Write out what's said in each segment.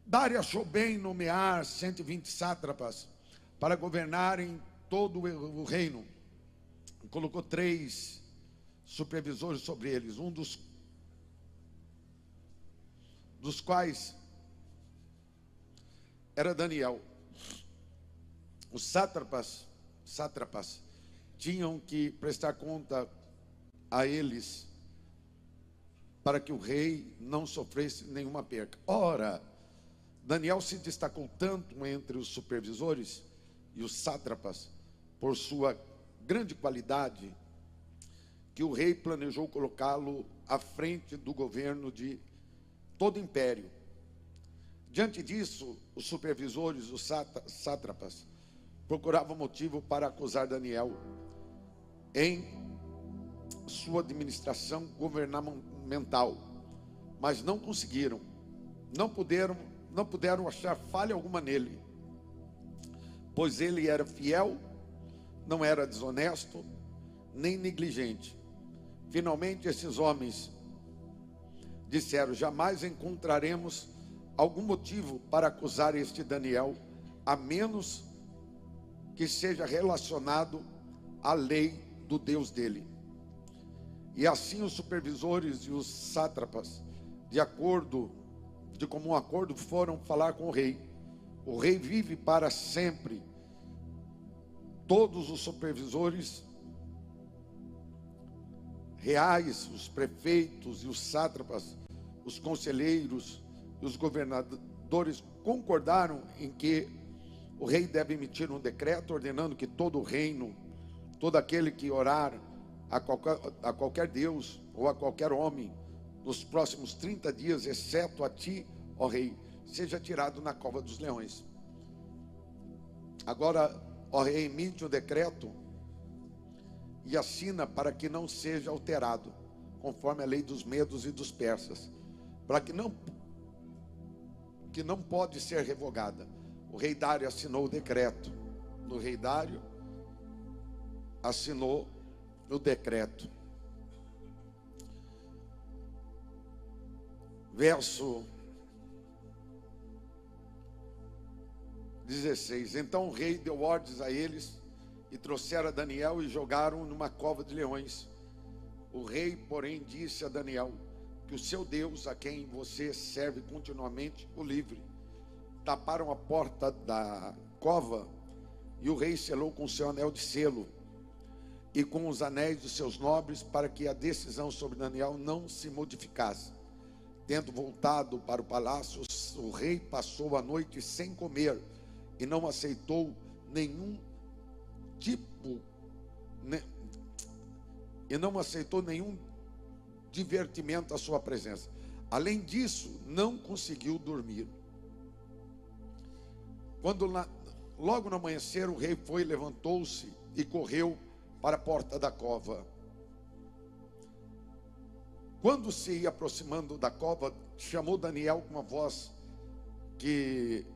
Dário achou bem nomear 120 sátrapas para governarem todo o reino. Colocou 3 supervisores sobre eles, um dos quais era Daniel. Os sátrapas tinham que prestar conta a eles para que o rei não sofresse nenhuma perca. Ora, Daniel se destacou tanto entre os supervisores e os sátrapas por sua grande qualidade, que o rei planejou colocá-lo à frente do governo de todo o império. Diante disso, os supervisores, os sátrapas, procuravam motivo para acusar Daniel em sua administração governamental, mas não conseguiram, não puderam achar falha alguma nele, pois ele era fiel, não era desonesto, nem negligente. Finalmente, esses homens disseram: jamais encontraremos algum motivo para acusar este Daniel, a menos que seja relacionado à lei do Deus dele. E assim os supervisores e os sátrapas, de comum acordo, foram falar com o rei. O rei vive para sempre. Todos os supervisores reais, os prefeitos e os sátrapas, os conselheiros e os governadores concordaram em que o rei deve emitir um decreto ordenando que todo o reino, todo aquele que orar a qualquer Deus ou a qualquer homem nos próximos 30 dias, exceto a ti, ó rei, seja tirado na cova dos leões. Agora, ó rei, emite o decreto e assina para que não seja alterado, conforme a lei dos medos e dos persas, para que não pode ser revogada. O rei Dário assinou o decreto. O rei Dário assinou o decreto. Verso 16. Então o rei deu ordens a eles e trouxeram a Daniel e jogaram numa cova de leões. O rei, porém, disse a Daniel que o seu Deus, a quem você serve continuamente, o livre. Taparam a porta da cova e o rei selou com seu anel de selo e com os anéis dos seus nobres, para que a decisão sobre Daniel não se modificasse. Tendo voltado para o palácio, o rei passou a noite sem comer e não aceitou nenhum divertimento à sua presença. Além disso, não conseguiu dormir. Logo no amanhecer, o rei levantou-se e correu para a porta da cova. Quando se ia aproximando da cova, chamou Daniel com uma voz que...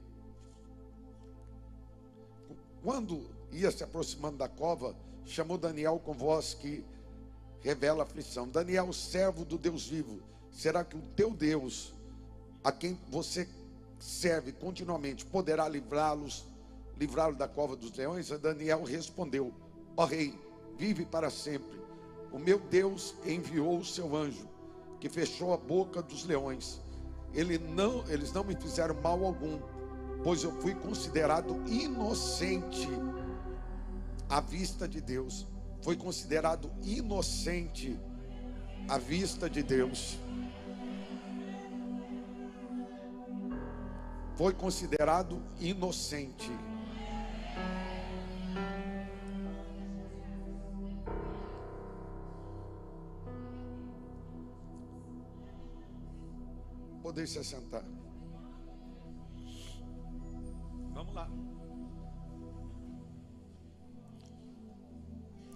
Quando ia se aproximando da cova, chamou Daniel com voz que revela aflição. Daniel, servo do Deus vivo, será que o teu Deus, a quem você serve continuamente, poderá livrá-lo da cova dos leões? Daniel respondeu: ó rei, vive para sempre. O meu Deus enviou o seu anjo, que fechou a boca dos leões. Eles não me fizeram mal algum, pois eu fui considerado inocente à vista de Deus. Foi considerado inocente à vista de Deus. Foi considerado inocente. Poder se assentar. Vamos lá.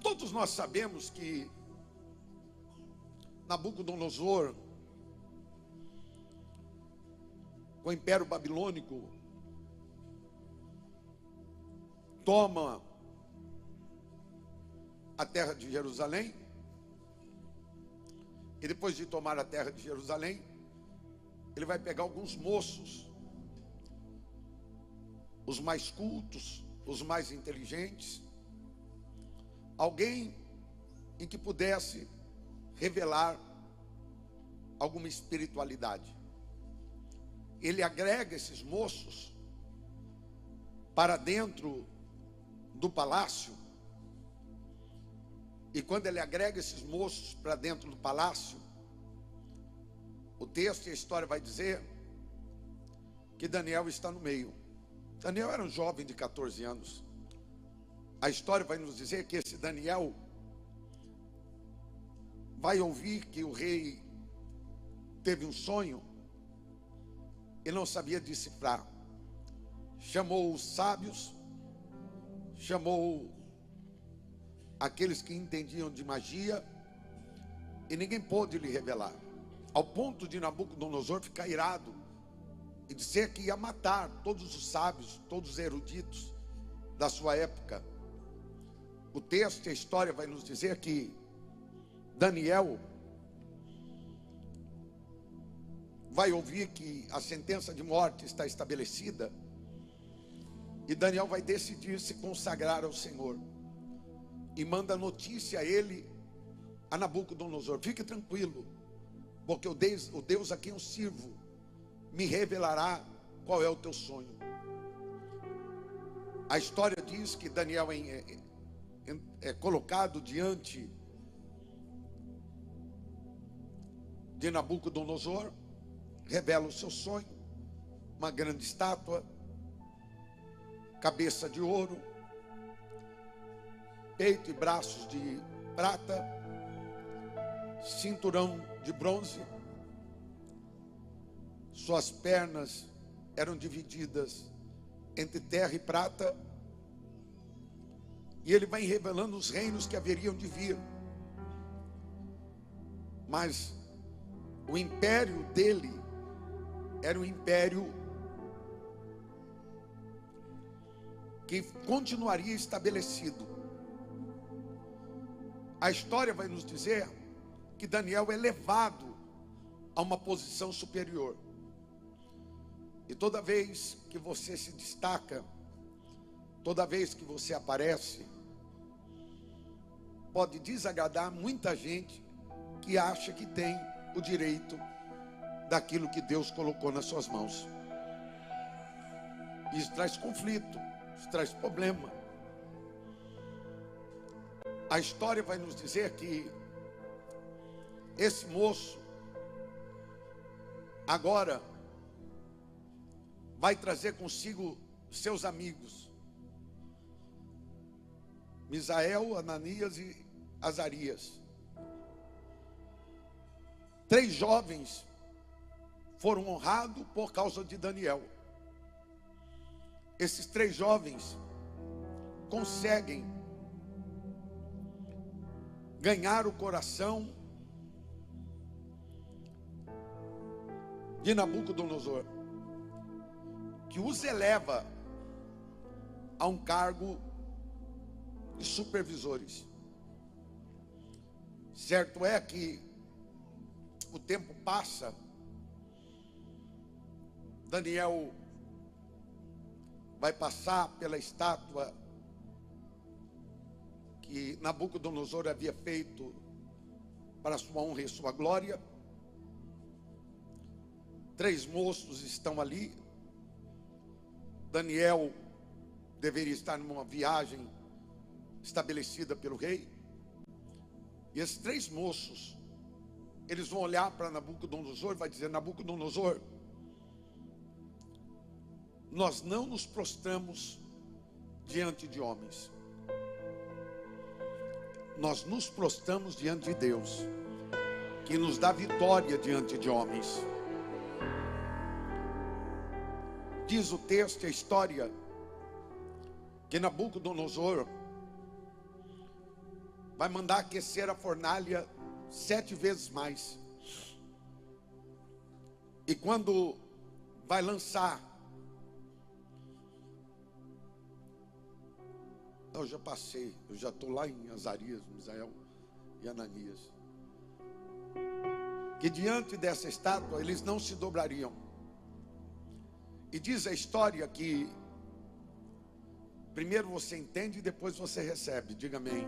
Todos nós sabemos que Nabucodonosor, com o Império Babilônico, toma a terra de Jerusalém. E depois de tomar a terra de Jerusalém, ele vai pegar alguns moços os mais cultos, os mais inteligentes, alguém em que pudesse revelar alguma espiritualidade. Ele agrega esses moços para dentro do palácio, e quando ele agrega esses moços para dentro do palácio, o texto e a história vai dizer que Daniel está no meio. Daniel era um jovem de 14 anos. A história vai nos dizer que esse Daniel vai ouvir que o rei teve um sonho e não sabia decifrar. Chamou os sábios, chamou aqueles que entendiam de magia, e ninguém pôde lhe revelar, ao ponto de Nabucodonosor ficar irado e dizer que ia matar todos os sábios, todos os eruditos da sua época. O texto e a história vai nos dizer que Daniel vai ouvir que a sentença de morte está estabelecida, e Daniel vai decidir se consagrar ao Senhor, e manda notícia a ele, a Nabucodonosor: fique tranquilo, porque o Deus a quem eu sirvo me revelará qual é o teu sonho. A história diz que Daniel é colocado diante de Nabucodonosor, revela o seu sonho: uma grande estátua, cabeça de ouro, peito e braços de prata, cinturão de bronze, suas pernas eram divididas entre terra e prata, e ele vai revelando os reinos que haveriam de vir. Mas o império dele era um império que continuaria estabelecido. A história vai nos dizer que Daniel é levado a uma posição superior. E toda vez que você se destaca, toda vez que você aparece, pode desagradar muita gente que acha que tem o direito daquilo que Deus colocou nas suas mãos. Isso traz conflito, isso traz problema. A história vai nos dizer que esse moço agora vai trazer consigo seus amigos, Misael, Ananias e Azarias. 3 jovens foram honrados por causa de Daniel. Esses 3 jovens conseguem ganhar o coração de Nabucodonosor, que os eleva a um cargo de supervisores. Certo é que o tempo passa, Daniel vai passar pela estátua que Nabucodonosor havia feito para sua honra e sua glória. 3 moços estão ali. Daniel deveria estar numa viagem estabelecida pelo rei. E esses 3 moços, eles vão olhar para Nabucodonosor e vai dizer: Nabucodonosor, nós não nos prostramos diante de homens, nós nos prostramos diante de Deus, que nos dá vitória diante de homens. Diz o texto e a história que Nabucodonosor vai mandar aquecer a fornalha 7 vezes mais. E quando vai lançar, eu já passei, eu já estou lá em Azarias, Misael e Ananias, que diante dessa estátua eles não se dobrariam. E diz a história que Primeiro você entende e depois você recebe. Diga amém.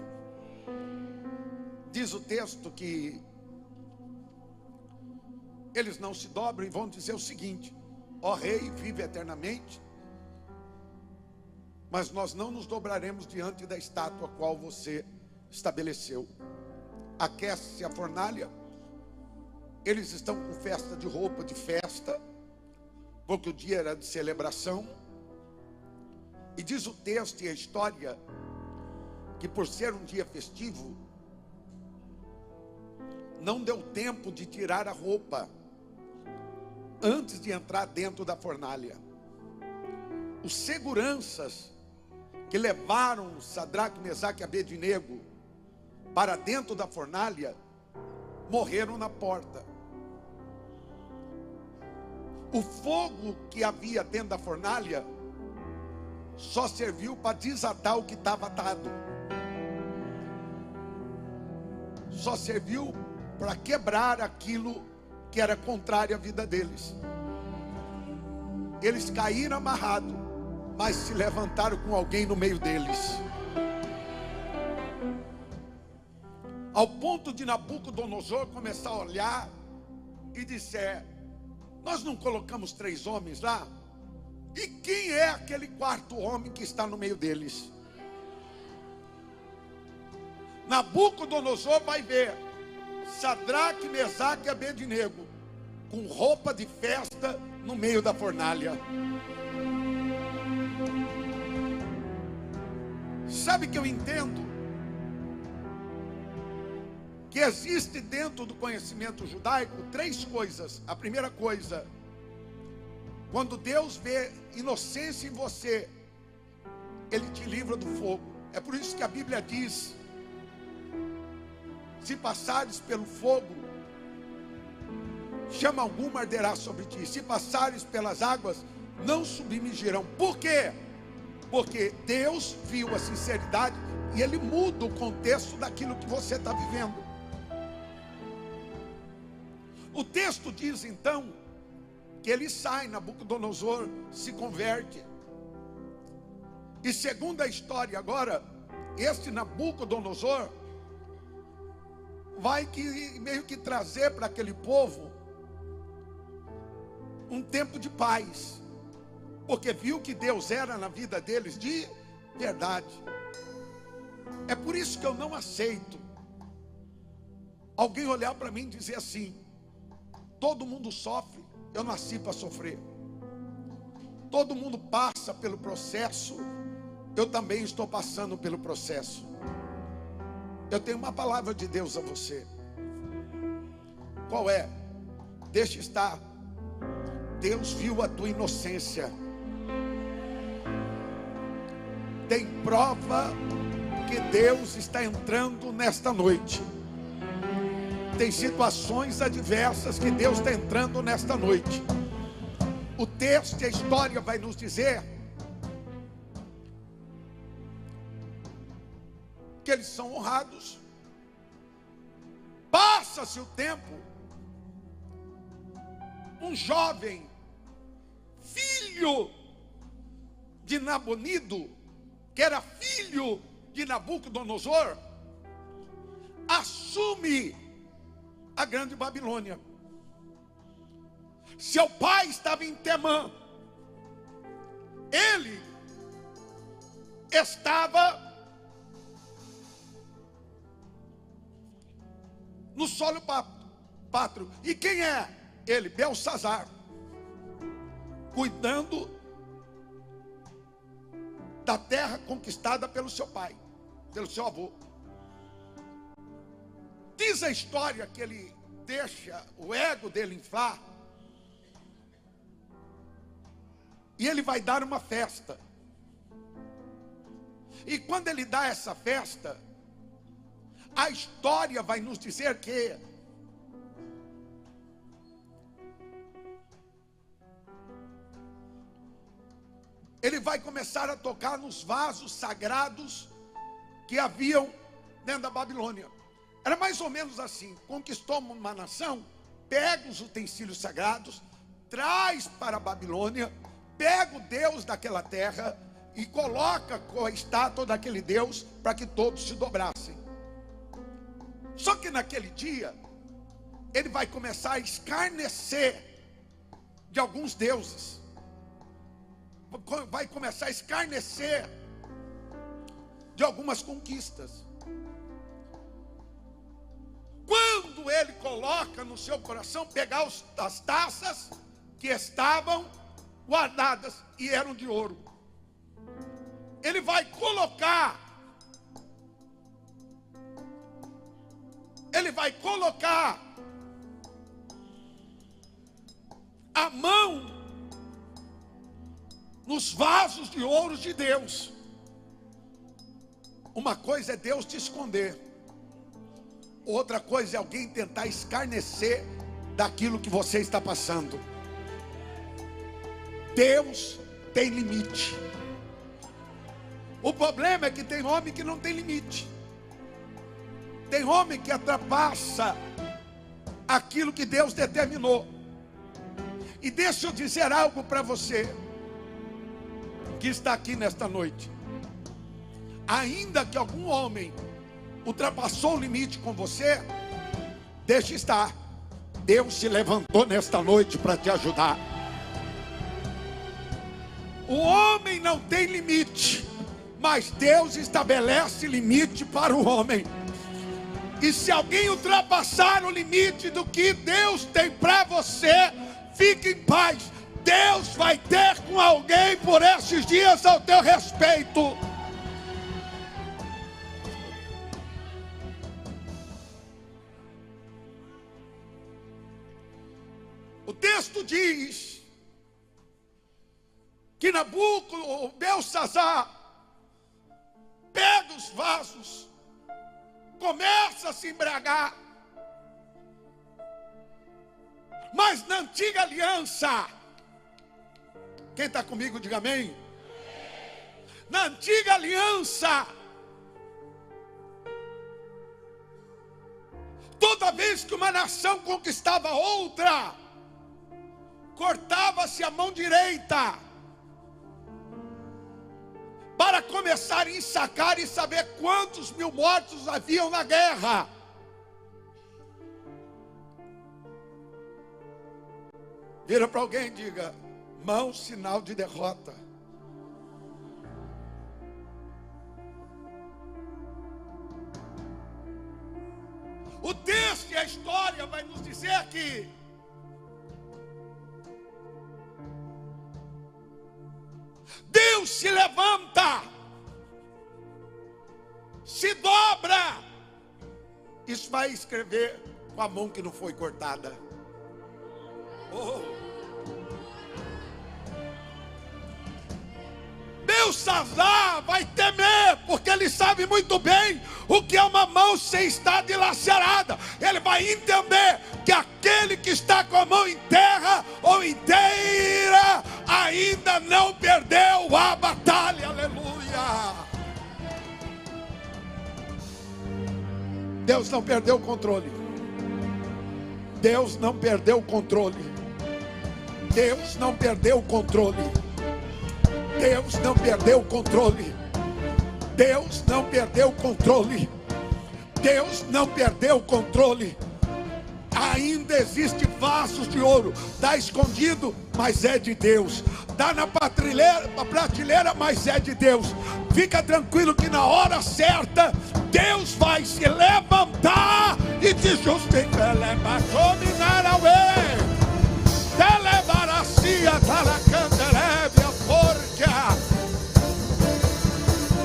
Diz o texto que eles não se dobram e vão dizer o seguinte: ó rei, vive eternamente, mas nós não nos dobraremos diante da estátua a qual você estabeleceu. Aquece-se a fornalha, eles estão com festa de roupa de festa, porque o dia era de celebração. E diz o texto e a história que, por ser um dia festivo, não deu tempo de tirar a roupa antes de entrar dentro da fornalha. Os seguranças que levaram Sadraque, Mesaque e Abednego para dentro da fornalha morreram na porta. O fogo que havia dentro da fornalha só serviu para desatar o que estava atado. Só serviu para quebrar aquilo que era contrário à vida deles. Eles caíram amarrados, mas se levantaram com alguém no meio deles. Ao ponto de Nabucodonosor começar a olhar e disser: nós não colocamos 3 homens lá? E quem é aquele 4º homem que está no meio deles? Nabucodonosor vai ver Sadraque, Mesaque e Abednego com roupa de festa no meio da fornalha. Sabe que eu entendo que existe dentro do conhecimento judaico 3 coisas. A primeira coisa, quando Deus vê inocência em você, Ele te livra do fogo. É por isso que a Bíblia diz: se passares pelo fogo, chama alguma arderá sobre ti. Se passares pelas águas, não submergirão. Por quê? Porque Deus viu a sinceridade e Ele muda o contexto daquilo que você está vivendo. O texto diz então que ele sai, Nabucodonosor se converte. E segundo a história agora, este Nabucodonosor vai meio que trazer para aquele povo um tempo de paz, porque viu que Deus era na vida deles de verdade. É por isso que eu não aceito alguém olhar para mim e dizer assim: todo mundo sofre, eu nasci para sofrer. Todo mundo passa pelo processo, eu também estou passando pelo processo. Eu tenho uma palavra de Deus a você. Qual é? Deixa estar. Deus viu a tua inocência. Tem prova que Deus está entrando nesta noite. Tem situações adversas que Deus está entrando nesta noite. O texto e a história vai nos dizer que eles são honrados. Passa-se o tempo, um jovem, filho de Nabonido, que era filho de Nabucodonosor, assume a grande Babilônia. Seu pai estava em Temã, ele estava no solo pátrio. E quem é ele? Belsazar, cuidando da terra conquistada pelo seu pai, pelo seu avô. Diz a história que ele deixa o ego dele inflar e ele vai dar uma festa. E quando ele dá essa festa, a história vai nos dizer que ele vai começar a tocar nos vasos sagrados que haviam dentro da Babilônia. Era mais ou menos assim: conquistou uma nação, pega os utensílios sagrados, traz para a Babilônia, pega o Deus daquela terra e coloca a estátua daquele Deus para que todos se dobrassem. Só que naquele dia, ele vai começar a escarnecer de alguns deuses. Vai começar a escarnecer de algumas conquistas. Quando ele coloca no seu coração pegar as taças que estavam guardadas e eram de ouro, ele vai colocar a mão nos vasos de ouro de Deus. Uma coisa é Deus te esconder, outra coisa é alguém tentar escarnecer daquilo que você está passando. Deus tem limite. O problema é que tem homem que não tem limite. Tem homem que ultrapassa aquilo que Deus determinou. E deixa eu dizer algo para você que está aqui nesta noite. Ainda que algum homem ultrapassou o limite com você, deixa estar. Deus se levantou nesta noite para te ajudar. O homem não tem limite, mas Deus estabelece limite para o homem. E se alguém ultrapassar o limite do que Deus tem para você, fique em paz. Deus vai ter com alguém por esses dias ao teu respeito. O texto diz que Beltsazar pega os vasos, começa a se embriagar. Mas na antiga aliança, quem está comigo, diga amém. Na antiga aliança, toda vez que uma nação conquistava outra, cortava-se a mão direita, para começar a ensacar e saber quantos mil mortos haviam na guerra. Vira para alguém e diga: mão, sinal de derrota. O texto e a história vai nos dizer que Deus se levanta, se dobra. Isso vai escrever com a mão que não foi cortada. Oh. Beltsazar vai temer, porque ele sabe muito bem o que é uma mão sem estar dilacerada. Ele vai entender que aquele que está com a mão em terra ou inteira ainda não perdeu a batalha. Aleluia. Deus não perdeu o controle. Deus não perdeu o controle. Deus não perdeu o controle. Deus não perdeu o controle. Deus não perdeu o controle. Deus não perdeu o controle. Ainda existe vasos de ouro. Está escondido, mas é de Deus. Está na prateleira, mas é de Deus. Fica tranquilo que na hora certa Deus vai se levantar e te justificar.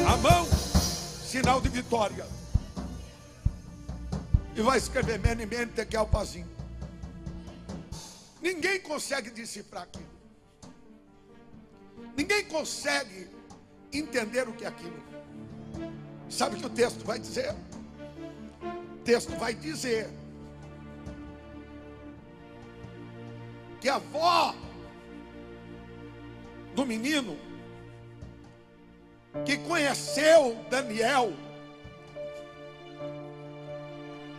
A mão, sinal de vitória. E vai escrever mene mene tekel pasim. Ninguém consegue decifrar aquilo. Ninguém consegue entender o que é aquilo. Sabe o que o texto vai dizer? O texto vai dizer que a avó do menino que conheceu Daniel,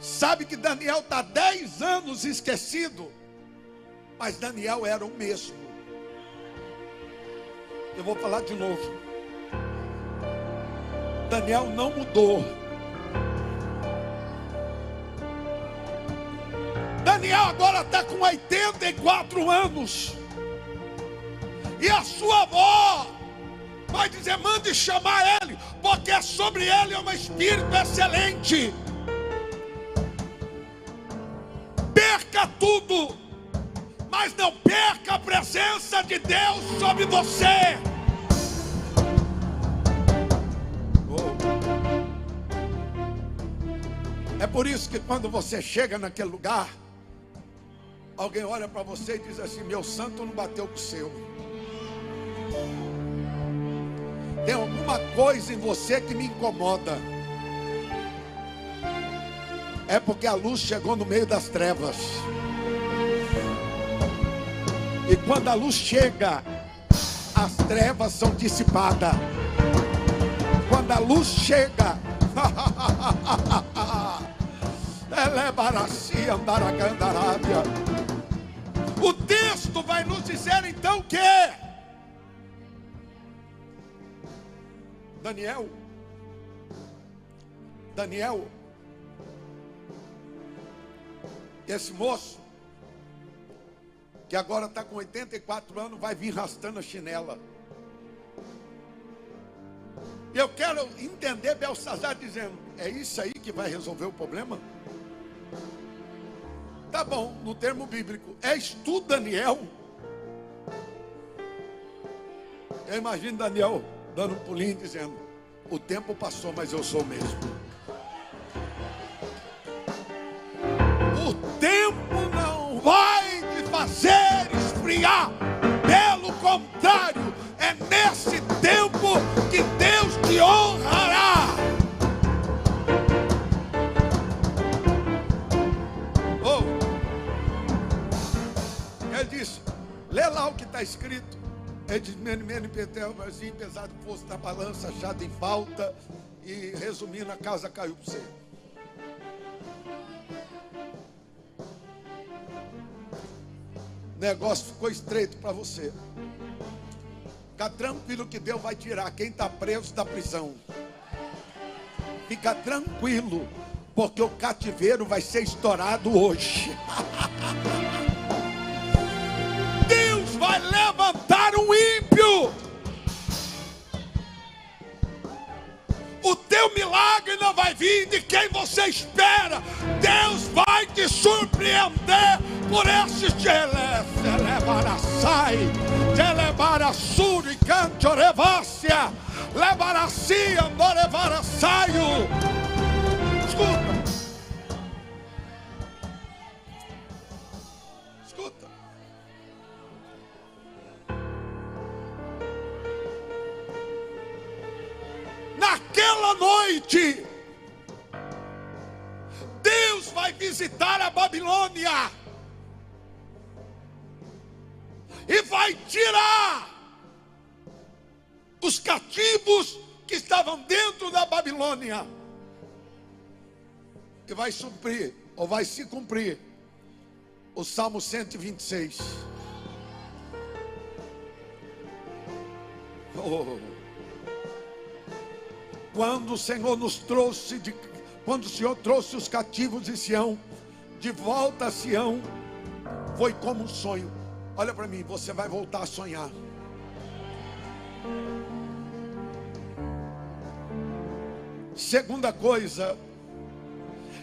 sabe que Daniel está 10 anos esquecido, mas Daniel era o mesmo. Eu vou falar de novo. Daniel não mudou. Daniel agora está com 84 anos. E a sua avó vai dizer: mande chamar ele, porque sobre ele é um espírito excelente. Perca tudo, mas não perca a presença de Deus sobre você. É por isso que quando você chega naquele lugar, alguém olha para você e diz assim: meu santo não bateu com o seu. Tem alguma coisa em você que me incomoda. É porque a luz chegou no meio das trevas. E quando a luz chega, as trevas são dissipadas. Quando a luz chega, o texto vai nos dizer então que Daniel, esse moço, que agora está com 84 anos, vai vir arrastando a chinela. E eu quero entender Belsazar dizendo: é isso aí que vai resolver o problema? Tá bom, no termo bíblico, és tu, Daniel? Eu imagino Daniel dando um pulinho dizendo: o tempo passou, mas eu sou o mesmo. O tempo não vai te fazer esfriar. Pelo contrário, é nesse tempo que Deus te honrará. Ele disse: lê lá o que está escrito. Ele diz: mene, petel, vazio, pesado fosse na balança, achado em falta. E resumindo, a casa caiu para você. O negócio ficou estreito para você. Fica tranquilo que Deus vai tirar quem está preso da prisão. Fica tranquilo, porque o cativeiro vai ser estourado hoje. Deus vai levantar um ímpio. O teu milagre não vai vir de quem você espera. Deus vai te surpreender por esses Telebaraçai, Telebaraçuri, Cantorevácia, Lebaracia, Morevaraçaio. Escuta. Escuta. Naquela noite, Deus vai visitar a Babilônia e vai tirar os cativos que estavam dentro da Babilônia, e vai suprir, ou vai se cumprir, o Salmo 126. Quando o Senhor nos trouxe, quando o Senhor trouxe os cativos de Sião, de volta a Sião, foi como um sonho. Olha para mim, você vai voltar a sonhar. Segunda coisa,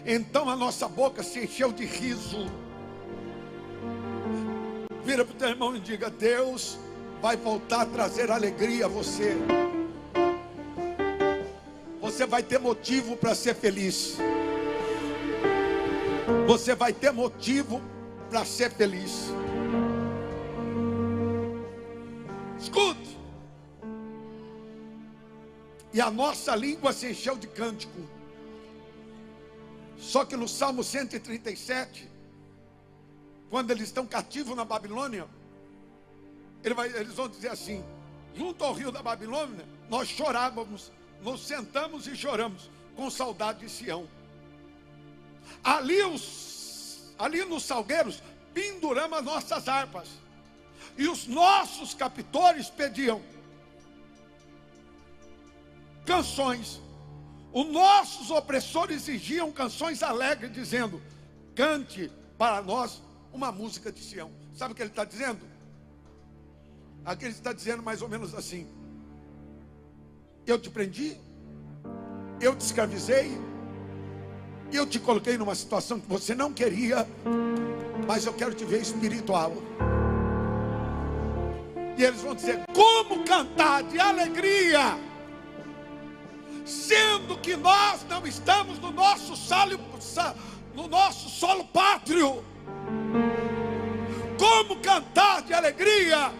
então a nossa boca se encheu de riso. Vira para o teu irmão e diga: Deus vai voltar a trazer alegria a você. Você vai ter motivo para ser feliz. Você vai ter motivo para ser feliz. Escute. E a nossa língua se encheu de cântico. Só que no Salmo 137, quando eles estão cativos na Babilônia, eles vão dizer assim: junto ao rio da Babilônia, nós chorávamos, nos sentamos e choramos com saudade de Sião. Ali nos salgueiros penduramos as nossas harpas, e os nossos captores pediam canções Os nossos opressores exigiam canções alegres, dizendo: cante para nós uma música de Sião. Sabe o que ele está dizendo? Aqui ele está dizendo mais ou menos assim: eu te prendi, eu te escravizei, eu te coloquei numa situação que você não queria, mas eu quero te ver espiritual. E eles vão dizer: como cantar de alegria, sendo que nós não estamos no nosso solo pátrio? Como cantar de alegria,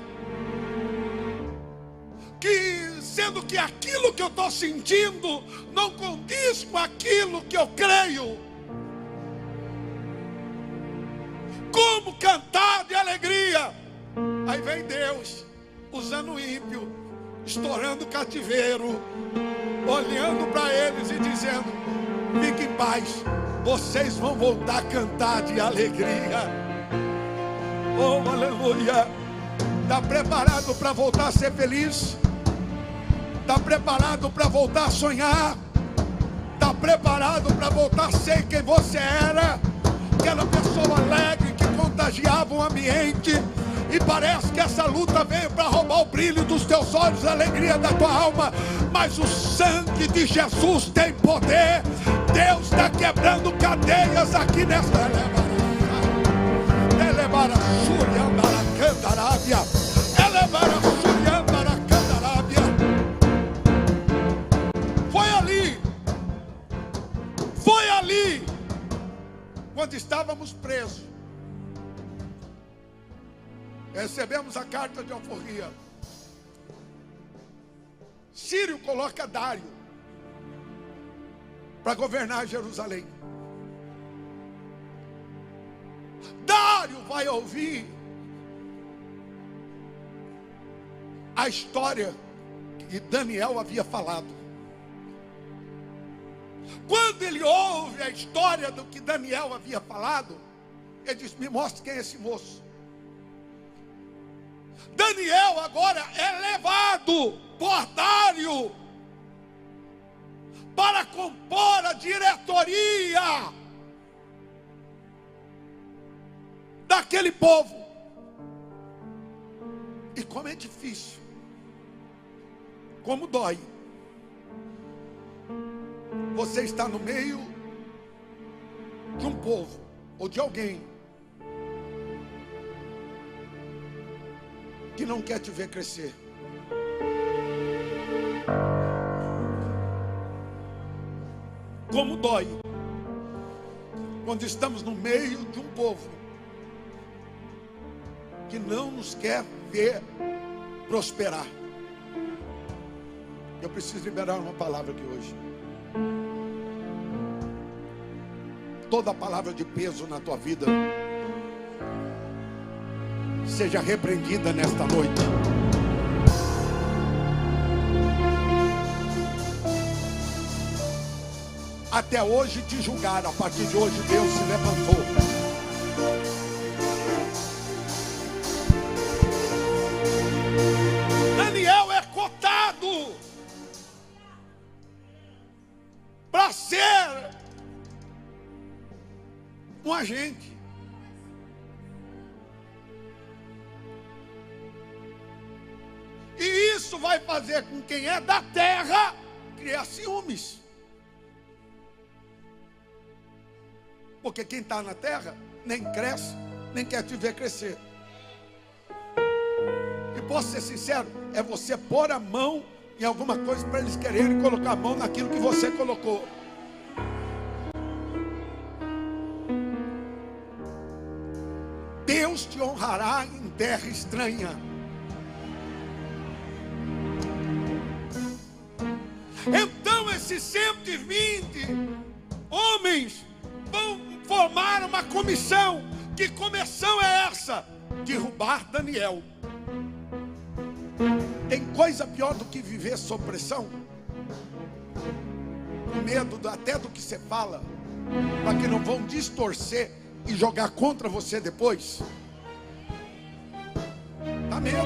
sendo que aquilo que eu estou sentindo não condiz com aquilo que eu creio? Como cantar de alegria? Aí vem Deus usando o ímpio, estourando o cativeiro, olhando para eles e dizendo: fique em paz, vocês vão voltar a cantar de alegria. Oh, aleluia. Está preparado para voltar a ser feliz? Está preparado para voltar a sonhar? Está preparado para voltar a ser quem você era? Aquela pessoa alegre que contagiava o ambiente. E parece que essa luta veio para roubar o brilho dos teus olhos, a alegria da tua alma. Mas o sangue de Jesus tem poder. Deus está quebrando cadeias aqui nesta Foi ali, quando estávamos presos, recebemos a carta de alforria. Círio coloca Dário para governar Jerusalém. Dário vai ouvir a história que Daniel havia falado. Quando ele ouve a história do que Daniel havia falado, ele diz: me mostre quem é esse moço. Daniel agora é levado por Dário para compor a diretoria daquele povo. E como é difícil, como dói. Você está no meio de um povo ou de alguém que não quer te ver crescer. Como dói quando estamos no meio de um povo que não nos quer ver prosperar. Eu preciso liberar uma palavra aqui hoje. Toda palavra de peso na tua vida seja repreendida nesta noite. Até hoje te julgaram, a partir de hoje Deus se levantou. Daniel é cotado para ser um agente. E isso vai fazer com quem é da terra criar ciúmes. Porque quem está na terra nem cresce, nem quer te ver crescer. E posso ser sincero, é você pôr a mão em alguma coisa para eles quererem colocar a mão naquilo que você colocou. Deus te honrará em terra estranha. Então esses 120 homens vão formar uma comissão. Que comissão é essa? Derrubar Daniel. Tem coisa pior do que viver sob pressão? Com medo até do que você fala, para que não vão distorcer e jogar contra você depois. Dá medo,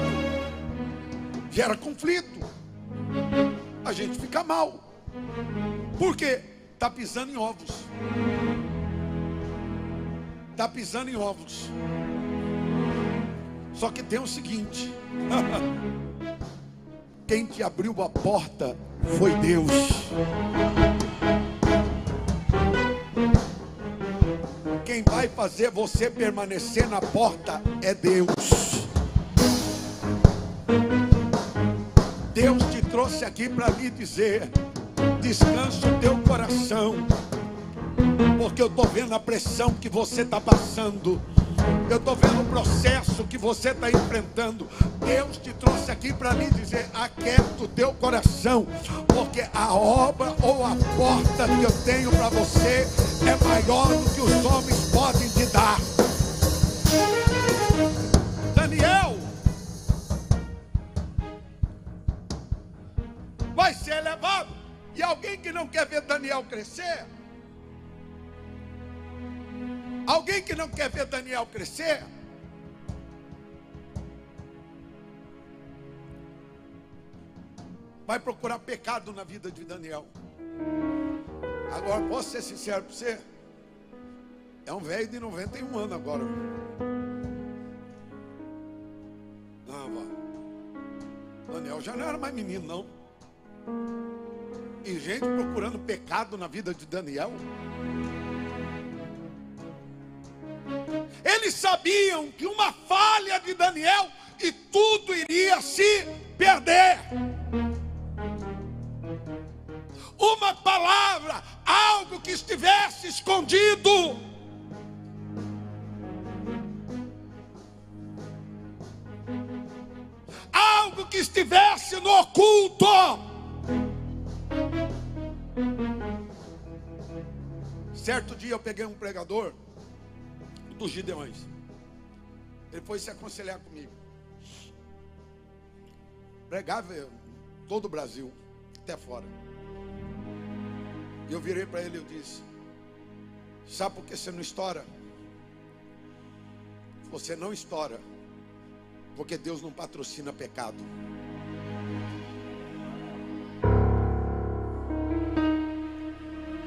gera conflito, a gente fica mal. Por quê? Está pisando em ovos. Está pisando em ovos. Só que tem o seguinte: quem te abriu a porta foi Deus. Quem vai fazer você permanecer na porta é Deus. Deus te trouxe aqui para lhe dizer: descansa o teu coração, porque eu estou vendo a pressão que você está passando. Eu estou vendo o processo que você está enfrentando. Deus te trouxe aqui para lhe dizer: aquieta o teu coração, porque a obra ou a porta que eu tenho para você é maior do que os homens podem te dar. Daniel vai ser elevado. E alguém que não quer ver Daniel crescer, alguém que não quer ver Daniel crescer, vai procurar pecado na vida de Daniel. Agora, posso ser sincero para você? É um velho de 91 anos agora. Não, Daniel já não era mais menino, não. E gente procurando pecado na vida de Daniel. Eles sabiam que uma falha de Daniel e tudo iria se perder. Uma palavra, algo que estivesse escondido, algo que estivesse no oculto. Certo dia eu peguei um pregador dos Gideões. Ele foi se aconselhar comigo. Pregava em todo o Brasil, até fora. E eu virei para ele e eu disse: sabe por que você não estoura? Você não estoura porque Deus não patrocina pecado.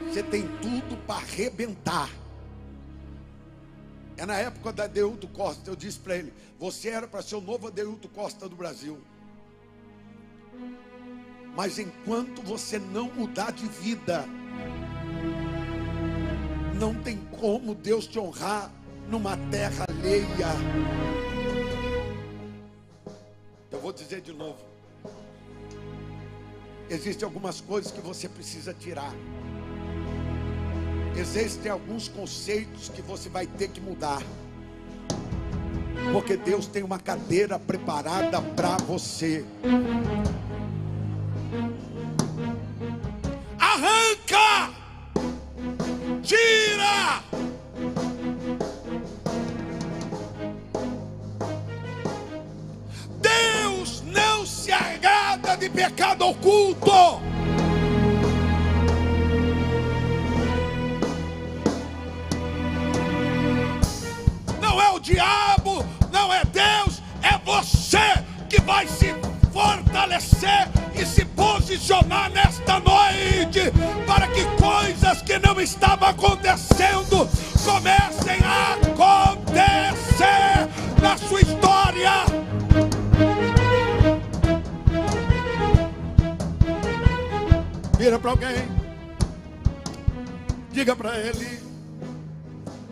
Você tem tudo para arrebentar. É na época da Adeildo Costa. Eu disse para ele: você era para ser o novo Adeildo Costa do Brasil. Mas enquanto você não mudar de vida, não tem como Deus te honrar numa terra alheia. Eu vou dizer de novo: existem algumas coisas que você precisa tirar. Existem alguns conceitos que você vai ter que mudar, porque Deus tem uma cadeira preparada para você. Arranca! Tira! Deus não se agrada de pecado oculto. Não é o diabo, não é Deus, é você que vai se fortalecer e se posicionar nesta noite para que coisas que não estavam acontecendo comecem a acontecer na sua história. Vira para alguém, diga para ele: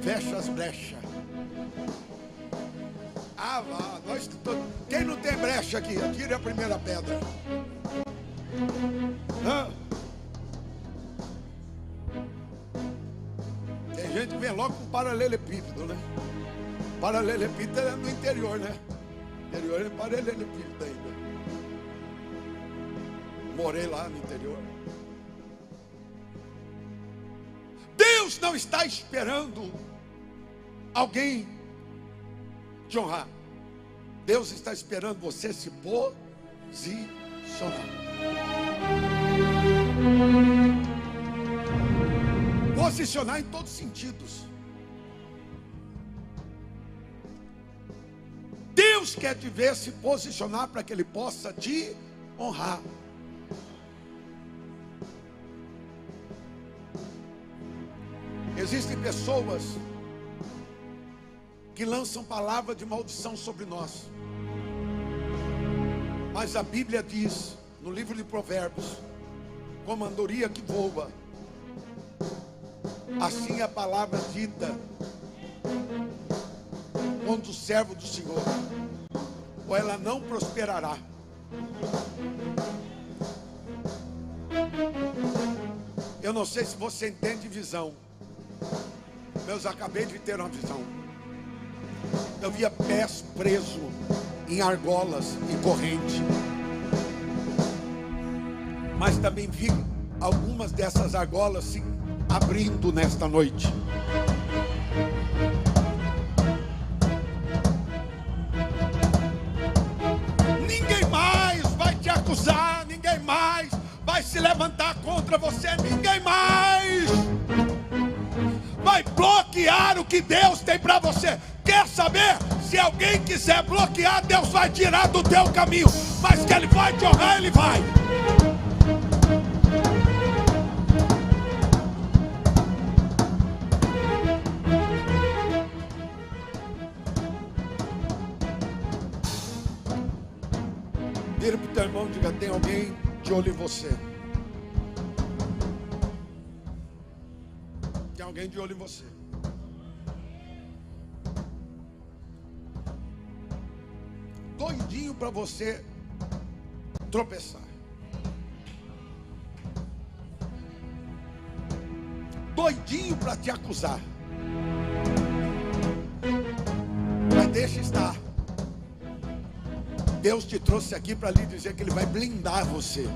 fecha as brechas. Ah, vá, nós todos. Quem não tem brecha aqui, atire a primeira pedra. Tem gente que vem logo com paralelepípedo, né? Paralelepípedo é no interior, né? Interior é paralelepípedo ainda. Morei lá no interior. Deus não está esperando alguém te honrar. Deus está esperando você se posicionar. Posicionar em todos os sentidos. Deus quer te ver se posicionar para que Ele possa te honrar. Existem pessoas que lançam palavra de maldição sobre nós. Mas a Bíblia diz, no livro de Provérbios, como a andorinha que voa, assim é a palavra dita contra o servo do Senhor, ou ela não prosperará. Eu não sei se você entende visão. Eu acabei de ter uma visão. Eu via pés presos em argolas e corrente. Mas também vi algumas dessas argolas se abrindo nesta noite. Ninguém mais vai te acusar, ninguém mais vai se levantar contra você, ninguém mais vai bloquear o que Deus tem para você. Quer saber? Se alguém quiser bloquear, Deus vai tirar do teu caminho, mas que Ele vai te honrar, Ele vai. Vira para o teu irmão e diga: tem alguém de olho em você. Tem alguém de olho em você. Doidinho para você tropeçar. Doidinho para te acusar. Mas deixa estar. Deus te trouxe aqui para lhe dizer que Ele vai blindar você.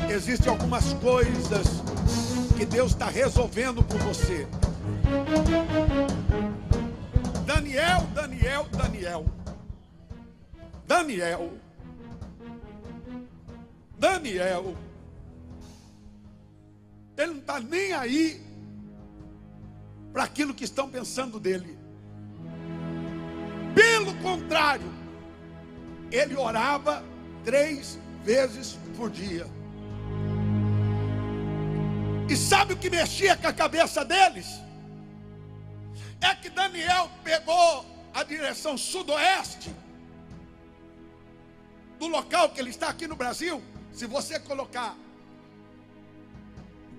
Existem algumas coisas que Deus está resolvendo por você. Daniel, ele não está nem aí para aquilo que estão pensando dele. Pelo contrário, ele orava 3 vezes por dia. E sabe o que mexia com a cabeça deles? É que Daniel pegou a direção sudoeste do local que ele está aqui no Brasil. Se você colocar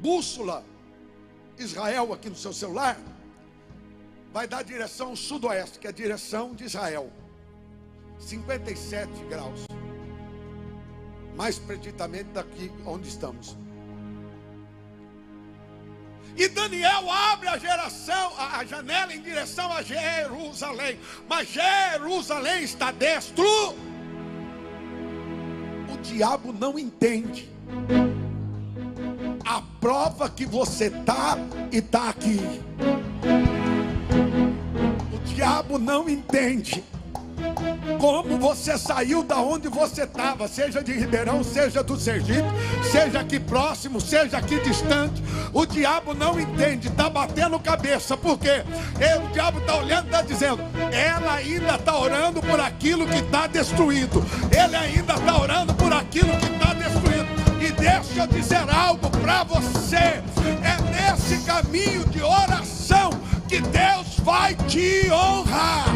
bússola Israel aqui no seu celular, vai dar a direção sudoeste, que é a direção de Israel. 57 graus. Mais precisamente daqui onde estamos. E Daniel abre a janela em direção a Jerusalém. Mas Jerusalém está destro. O diabo não entende a prova que você está e está aqui. O diabo não entende como você saiu da onde você estava, seja de Ribeirão, seja do Sergipe, seja aqui próximo, seja aqui distante. O diabo não entende, está batendo cabeça, porque o diabo está olhando e está dizendo: ela ainda está orando por aquilo que está destruído, ele ainda está orando por aquilo que está destruído. E deixa eu dizer algo para você: é nesse caminho de oração que Deus vai te honrar.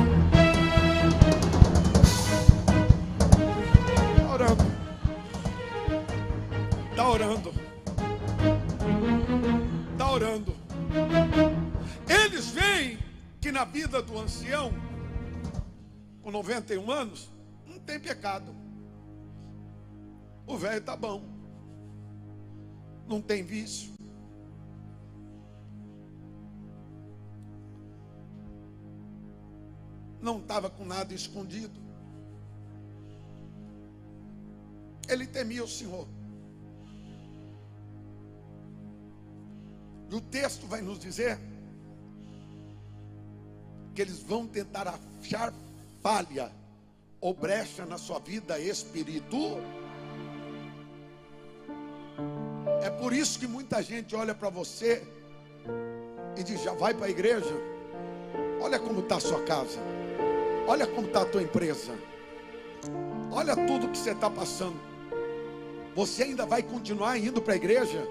Está orando. Eles veem que na vida do ancião, com 91 anos, não tem pecado. O velho está bom. Não tem vício. Não estava com nada escondido. Ele temia o Senhor. E o texto vai nos dizer que eles vão tentar achar falha ou brecha na sua vida espiritual. É por isso que muita gente olha para você e diz: já vai para a igreja? Olha como está a sua casa. Olha como está a tua empresa. Olha tudo que você está passando. Você ainda vai continuar indo para a igreja?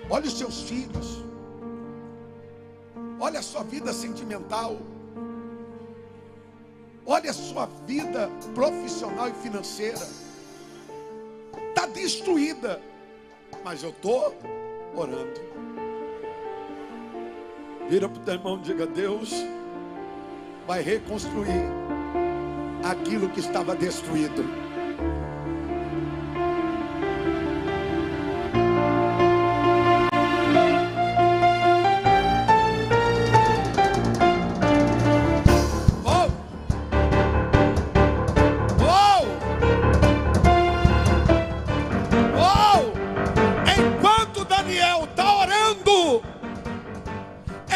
Olha os seus filhos. Olha a sua vida sentimental. Olha a sua vida profissional e financeira. Está destruída. Mas eu estou orando. Vira para o teu irmão e diga: Deus vai reconstruir aquilo que estava destruído.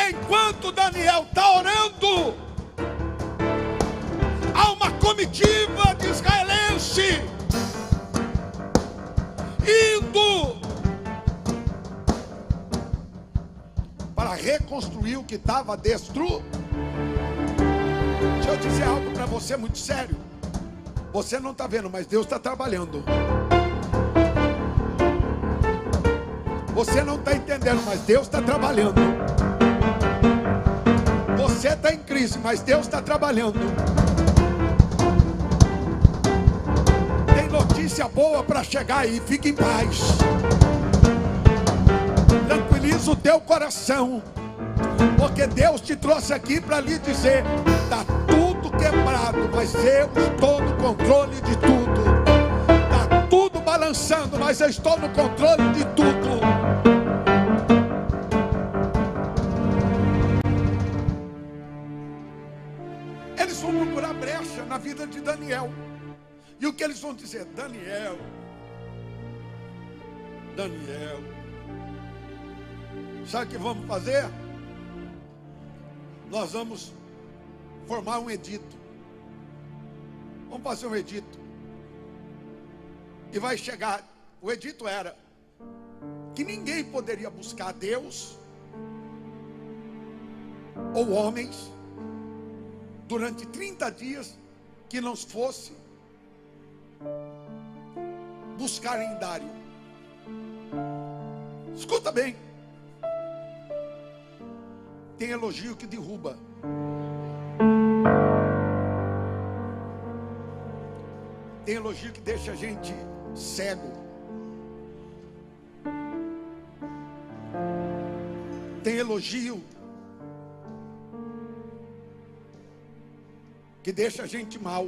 Enquanto Daniel está orando, há uma comitiva de israelense indo para reconstruir o que estava destruído. Deixa eu dizer algo para você muito sério. Você não está vendo, mas Deus está trabalhando. Você não está entendendo, mas Deus está trabalhando. Você está em crise, mas Deus está trabalhando. Tem notícia boa para chegar aí, fique em paz. Tranquiliza o teu coração, porque Deus te trouxe aqui para lhe dizer: está tudo quebrado, mas eu estou no controle de tudo. Está tudo balançando, mas eu estou no controle de tudo. Eles vão procurar brecha na vida de Daniel. E o que eles vão dizer? Daniel, sabe o que vamos fazer? Nós vamos formar um edito. Vamos fazer um edito. E vai chegar, o edito era que ninguém poderia buscar Deus ou homens durante 30 dias que não fosse buscar em Dário. Escuta bem. Tem elogio que derruba. Tem elogio que deixa a gente cego. Tem elogio que deixa a gente mal.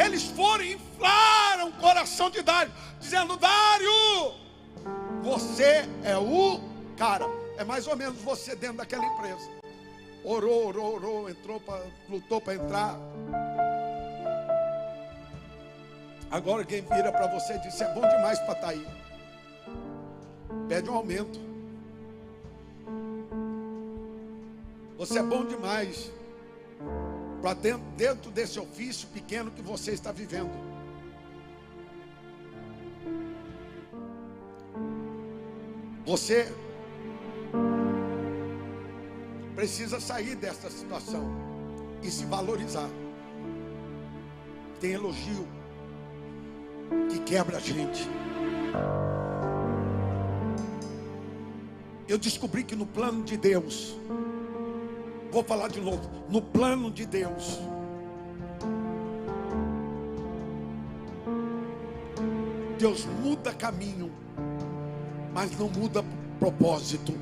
Eles foram e inflaram o coração de Dário, dizendo: Dário, você é o cara. É mais ou menos você dentro daquela empresa. Orou, lutou para entrar. Agora quem vira para você e diz: é bom demais para estar aí. Pede um aumento. Você é bom demais para dentro desse ofício pequeno que você está vivendo. Você precisa sair dessa situação e se valorizar. Tem elogio que quebra a gente. Eu descobri que no plano de Deus, vou falar de novo, no plano de Deus, Deus muda caminho, mas não muda propósito.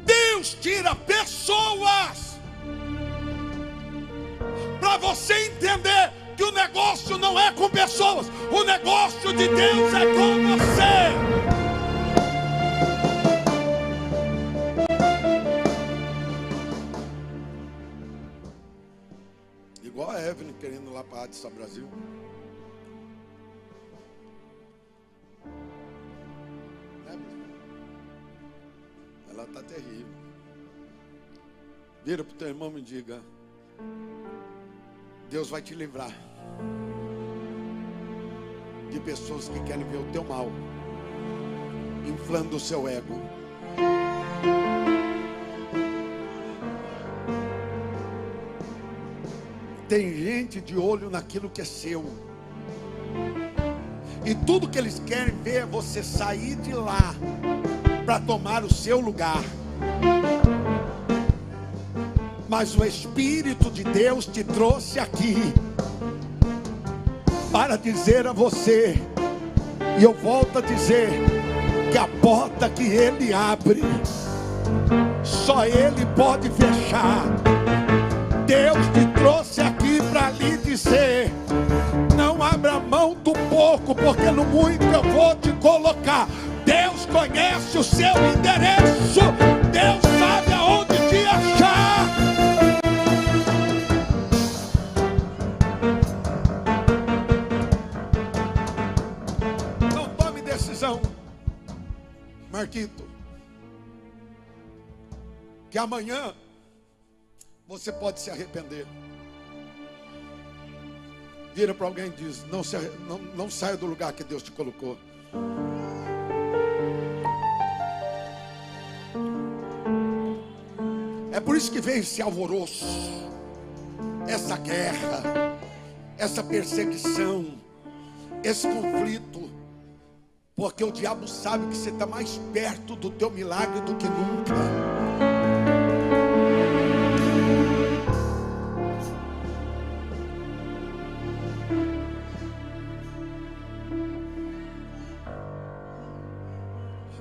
Deus tira pessoas para você entender que o negócio não é com pessoas, o negócio de Deus é com você. Igual a Evelyn querendo ir lá para Addis Abeba, Brasil. Ela está terrível. Vira para o teu irmão e diga: Deus vai te livrar de pessoas que querem ver o teu mal, inflando o seu ego. tem gente de olho naquilo que é seu. E tudo que eles querem ver é você sair de lá para tomar o seu lugar. Mas o Espírito de Deus te trouxe aqui para dizer a você, e eu volto a dizer, que a porta que Ele abre, só Ele pode fechar. Deus te trouxe aqui para lhe dizer, não abra mão do pouco, porque no muito eu vou te colocar. Deus conhece o seu endereço, Deus sabe aonde te achar. Não tome decisão, Marquito, que amanhã você pode se arrepender. Vira para alguém e diz, não saia do lugar que Deus te colocou. É por isso que vem esse alvoroço, essa guerra, essa perseguição, esse conflito, porque o diabo sabe que você está mais perto do teu milagre do que nunca.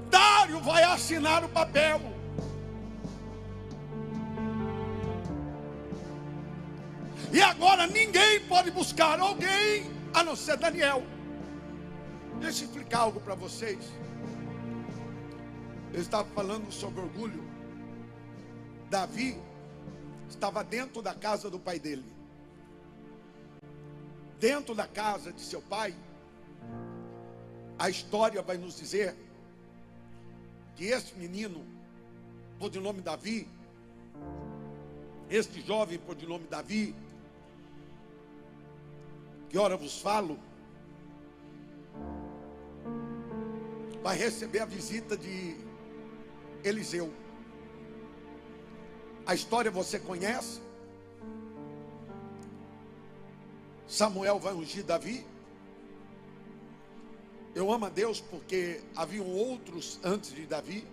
Dário vai assinar o papel. E agora ninguém pode buscar alguém a não ser Daniel. Deixa eu explicar algo para vocês. Eu estava falando sobre orgulho. Davi estava dentro da casa do pai dele. Dentro da casa de seu pai, a história vai nos dizer que esse menino, por de nome Davi, este jovem por de nome Davi, que ora vos falo, vai receber a visita de Eliseu. A história você conhece. Samuel vai ungir Davi. Eu amo a Deus porque haviam outros antes de Davi.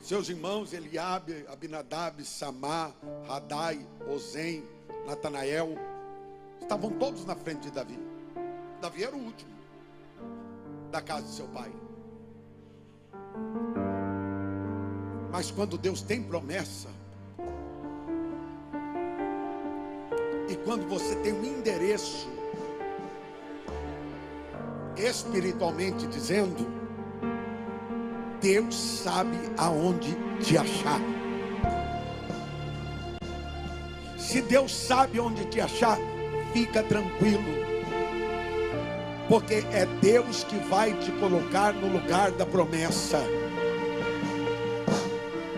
Seus irmãos Eliabe, Abinadab, Samar, Radai, Ozem, Natanael, estavam todos na frente de Davi. Davi era o último da casa de seu pai. Mas quando Deus tem promessa, e quando você tem um endereço, espiritualmente dizendo, Deus sabe aonde te achar. Se Deus sabe onde te achar, fica tranquilo, porque é Deus que vai te colocar no lugar da promessa.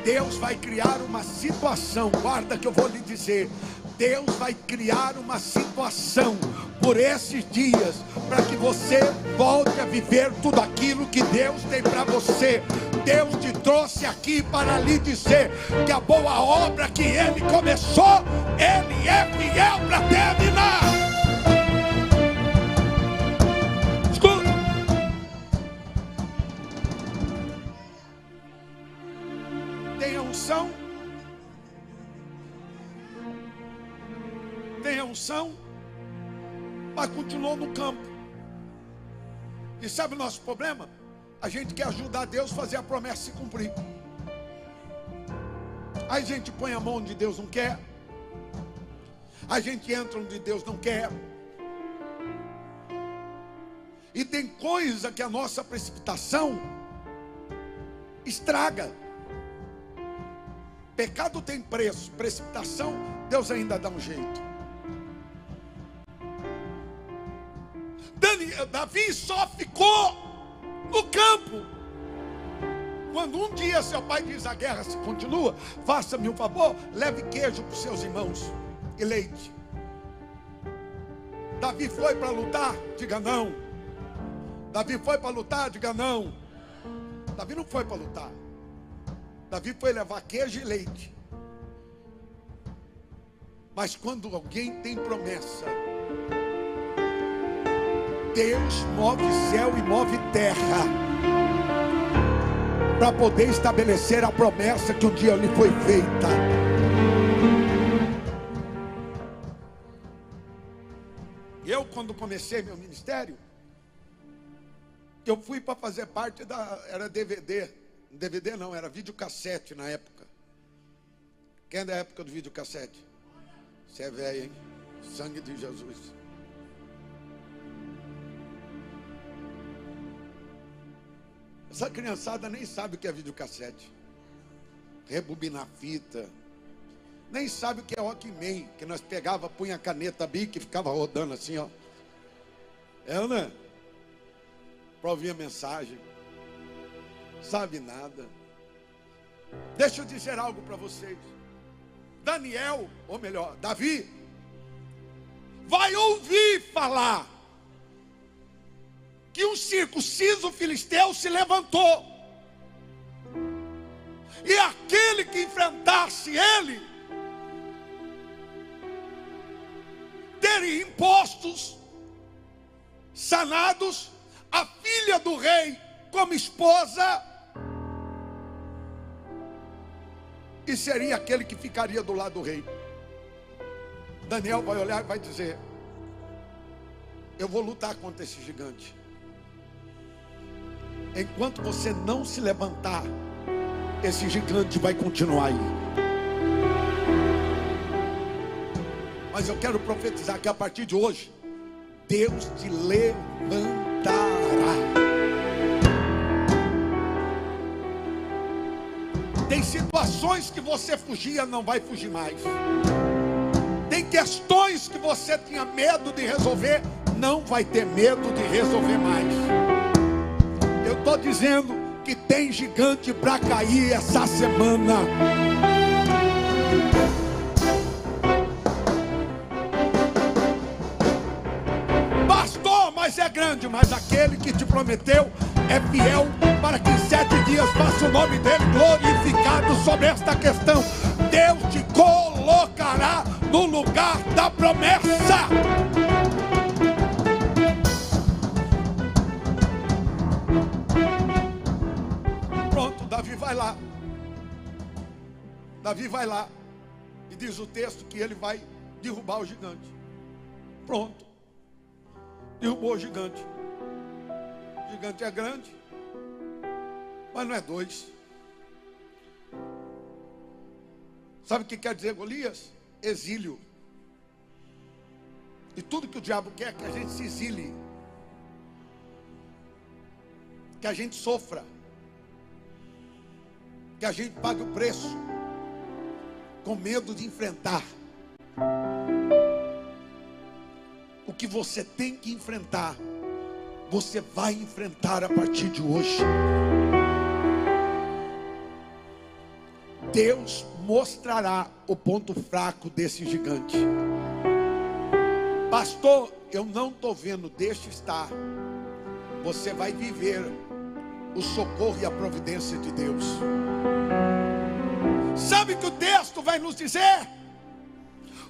Deus vai criar uma situação, guarda que eu vou lhe dizer, Deus vai criar uma situação por esses dias, para que você volte a viver tudo aquilo que Deus tem para você. Deus te trouxe aqui para lhe dizer que a boa obra que Ele começou, Ele é fiel para terminar. Escuta. Tenha unção. Tenha unção. Mas continuou no campo. E sabe o nosso problema? A gente quer ajudar Deus a fazer a promessa se cumprir. Aí a gente põe a mão onde Deus não quer. A gente entra onde Deus não quer. E tem coisa que a nossa precipitação estraga. Pecado tem preço, precipitação, Deus ainda dá um jeito. Davi só ficou no campo. Quando um dia seu pai diz a guerra se continua, faça-me um favor, leve queijo para os seus irmãos e leite. Davi foi para lutar? Diga não. Davi foi para lutar? Diga não. Davi não foi para lutar. Davi foi levar queijo e leite. Mas quando alguém tem promessa, Deus move céu e move terra para poder estabelecer a promessa que um dia lhe foi feita. Eu, quando comecei meu ministério, eu fui para fazer parte era DVD não, era videocassete na época. Quem é da época do videocassete? Você é velho, hein? Sangue de Jesus. Essa criançada nem sabe o que é videocassete. Rebobinar fita. Nem sabe o que é Walkman, que nós pegava, punha a caneta Bic e ficava rodando assim, ó. É, né? Para ouvir a mensagem. Sabe nada. Deixa eu dizer algo para vocês. Daniel, ou melhor, Davi, vai ouvir falar que um circunciso filisteu se levantou. E aquele que enfrentasse ele teria impostos, sanados, a filha do rei como esposa, e seria aquele que ficaria do lado do rei. Daniel vai olhar e vai dizer: eu vou lutar contra esse gigante. Enquanto você não se levantar, esse gigante vai continuar aí. Mas eu quero profetizar que a partir de hoje, Deus te levantará. Tem situações que você fugia, não vai fugir mais. Tem questões que você tinha medo de resolver, não vai ter medo de resolver mais. Eu estou dizendo que tem gigante para cair essa semana. Pastor, mas é grande. Mas aquele que te prometeu é fiel para que em 7 dias faça o nome dele glorificado sobre esta questão. Deus te colocará no lugar da promessa. Pronto, Davi vai lá. Davi vai lá e diz o texto que ele vai derrubar o gigante. Pronto, derrubou o gigante. O gigante é grande, mas não é 2. Sabe o que quer dizer Golias? Exílio. E tudo que o diabo quer é que a gente se exile, que a gente sofra, que a gente pague o preço, com medo de enfrentar. O que você tem que enfrentar, você vai enfrentar a partir de hoje. Deus mostrará o ponto fraco desse gigante. Pastor, eu não estou vendo, deixa estar. Você vai viver o socorro e a providência de Deus. Sabe o que o texto vai nos dizer?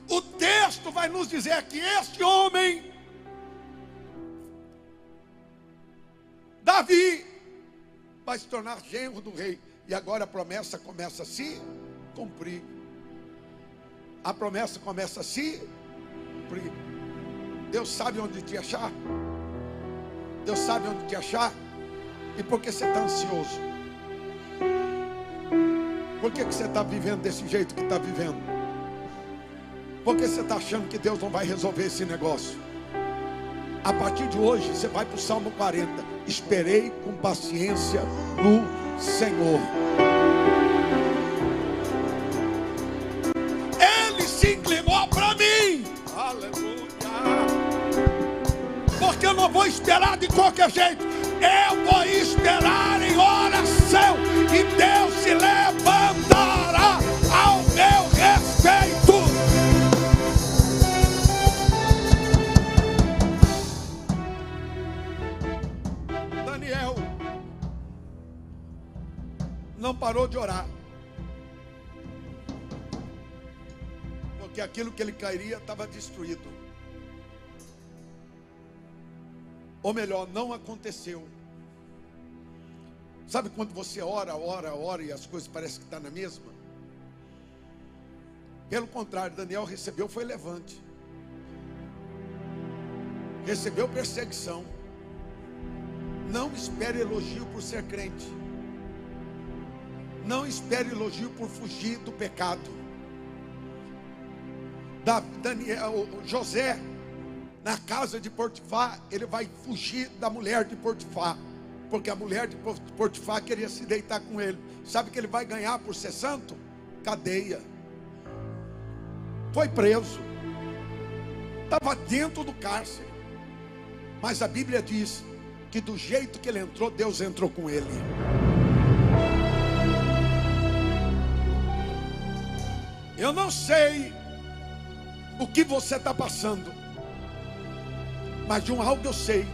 O texto vai nos dizer que este homem, Davi, vai se tornar genro do rei. E agora a promessa começa a se cumprir. A promessa começa a se cumprir. Deus sabe onde te achar. Deus sabe onde te achar. E por que você está ansioso? Por que você está vivendo desse jeito que está vivendo? Por que você está achando que Deus não vai resolver esse negócio? A partir de hoje, você vai para o Salmo 40. Esperei com paciência no Senhor. Ele se inclinou para mim. Aleluia. Porque eu não vou esperar de qualquer jeito. Eu vou esperar em oração. E Deus se levantará ao meu respeito. Daniel não parou de orar. porque aquilo que ele queria estava destruído. Ou melhor, não aconteceu. Sabe quando você ora e as coisas parecem que estão na mesma? Pelo contrário, Daniel recebeu foi levante. Recebeu perseguição. Não espere elogio por ser crente. Não espere elogio por fugir do pecado. José, na casa de Potifar, ele vai fugir da mulher de Potifar, porque a mulher de Potifar queria se deitar com ele. Sabe o que ele vai ganhar por ser santo? Cadeia. Foi preso. Estava dentro do cárcere. Mas a Bíblia diz que do jeito que ele entrou, Deus entrou com ele. Eu não sei o que você está passando, mas de um algo eu sei: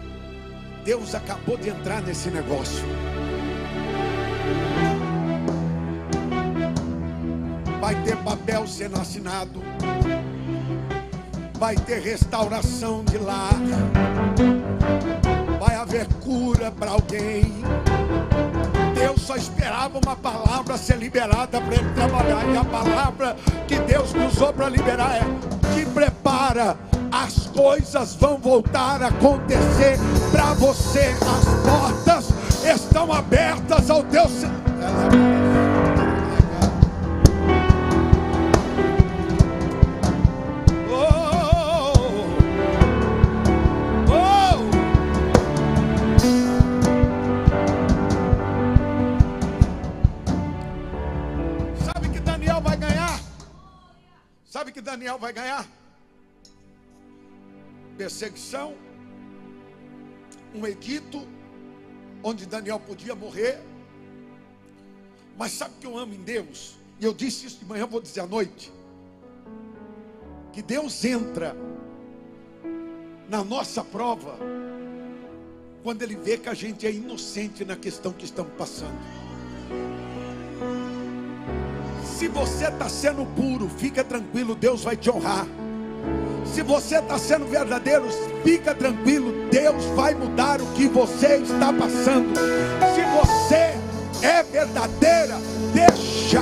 Deus acabou de entrar nesse negócio. Vai ter papel sendo assinado, vai ter restauração de lar, vai haver cura para alguém. Deus só esperava uma palavra ser liberada para ele trabalhar, e a palavra que Deus me usou para liberar é: te prepara, as coisas vão voltar a acontecer para você. As portas estão abertas ao teu... Sabe que Daniel vai ganhar? Perseguição, um edito onde Daniel podia morrer. Mas sabe o que eu amo em Deus? E eu disse isso de manhã, vou dizer à noite: que Deus entra na nossa prova quando Ele vê que a gente é inocente na questão que estamos passando. Se você está sendo puro, fica tranquilo, Deus vai te honrar. Se você está sendo verdadeiro, fica tranquilo, Deus vai mudar o que você está passando. Se você é verdadeira, deixa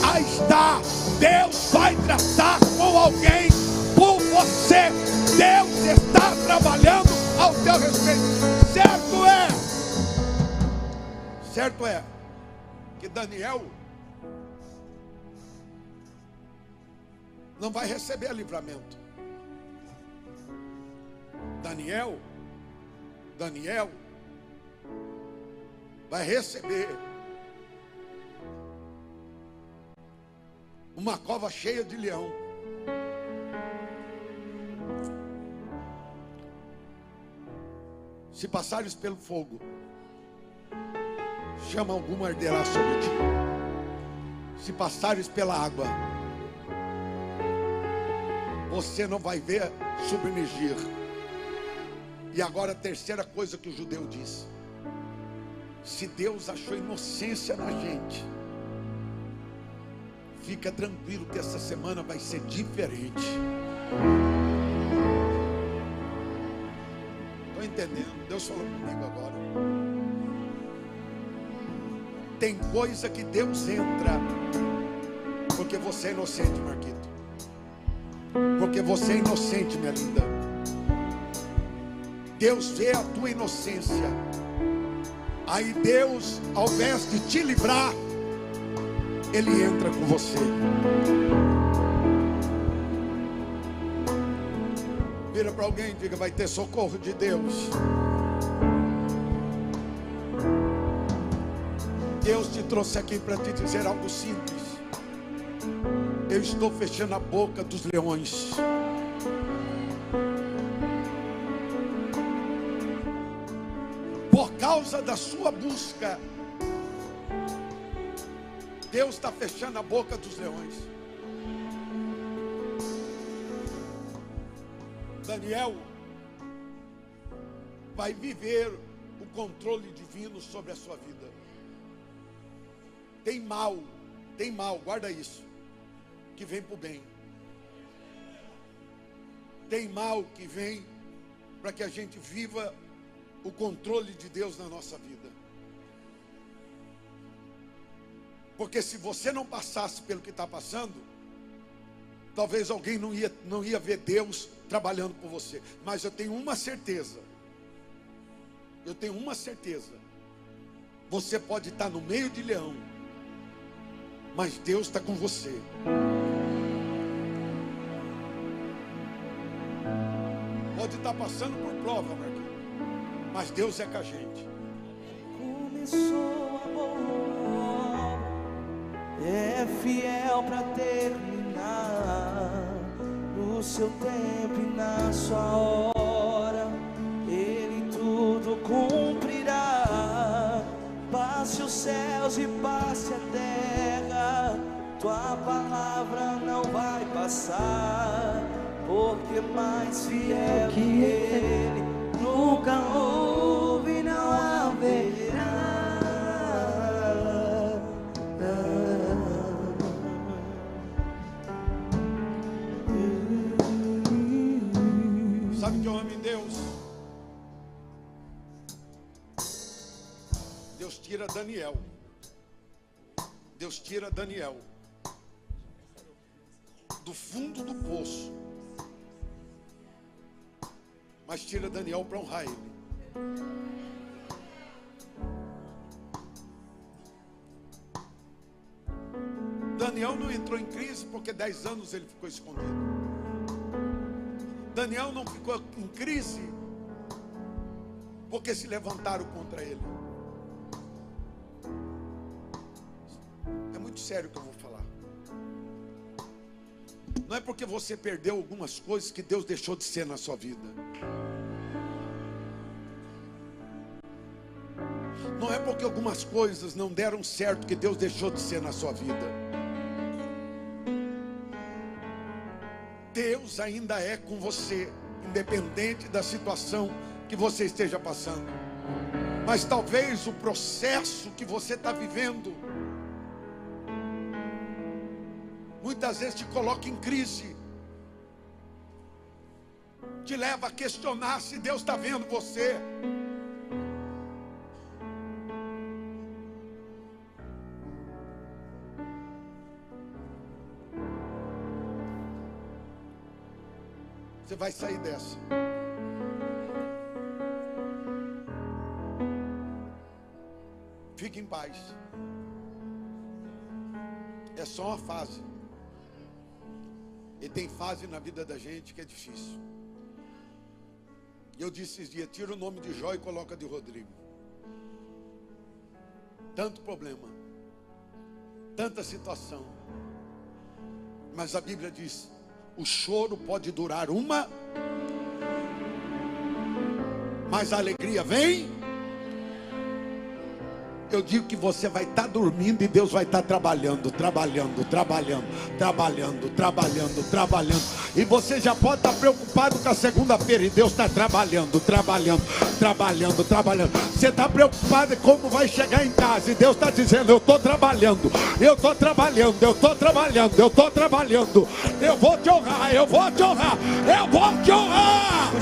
a estar. Deus vai tratar com alguém por você. Deus está trabalhando ao teu respeito. Certo é que Daniel não vai receber livramento. Daniel vai receber uma cova cheia de leão. Se passares pelo fogo, chama alguma arderá sobre ti. Se passares pela água, você não vai ver submergir. E agora a terceira coisa que o judeu disse: se Deus achou inocência na gente, fica tranquilo que essa semana vai ser diferente. Estou entendendo? Deus falou comigo agora. Tem coisa que Deus entra porque você é inocente, Marquito. Porque você é inocente, minha linda. Deus vê a tua inocência. Aí Deus, ao invés de te livrar, Ele entra com você. Vira para alguém e diga: vai ter socorro de Deus. Deus te trouxe aqui para te dizer algo simples. Eu estou fechando a boca dos leões. Por causa da sua busca, Deus está fechando a boca dos leões. Daniel vai viver o controle divino sobre a sua vida. Tem mal, guarda isso, que vem para o bem. tem mal que vem para que a gente viva o controle de Deus na nossa vida. Porque se você não passasse pelo que está passando, talvez alguém não ia ver Deus trabalhando por você. Mas eu tenho uma certeza. Você pode estar no meio de leão, mas Deus está com você. Pode estar passando por prova, Marquinhos, mas Deus é com a gente. Começou a boa, é fiel para terminar. No seu tempo e na sua hora, Ele tudo cumprirá. Passe os céus e passe a terra, tua palavra não vai passar, porque mais fiel que Ele nunca houve e não haverá. Sabe que eu amo em Deus? Deus tira Daniel. Deus tira Daniel do fundo do poço, mas tira Daniel para honrar ele. Daniel não entrou em crise porque 10 anos ele ficou escondido. Daniel não ficou em crise porque se levantaram contra ele. É muito sério o que eu vou falar. Não é porque você perdeu algumas coisas que Deus deixou de ser na sua vida. Não é porque algumas coisas não deram certo que Deus deixou de ser na sua vida. Deus ainda é com você, independente da situação que você esteja passando. Mas talvez o processo que você está vivendo muitas vezes te coloca em crise, te leva a questionar se Deus está vendo você. Você vai sair dessa. Fique em paz. É só uma fase. E tem fase na vida da gente que é difícil. E eu disse esses dias, tira o nome de Jó e coloca de Rodrigo. Tanto problema, tanta situação. Mas a Bíblia diz, o choro pode durar uma, mas a alegria vem. Eu digo que você vai estar dormindo e Deus vai estar trabalhando. E você já pode estar preocupado com a segunda-feira e Deus está trabalhando. Você está preocupado como vai chegar em casa e Deus está dizendo, eu estou trabalhando. Eu vou te honrar.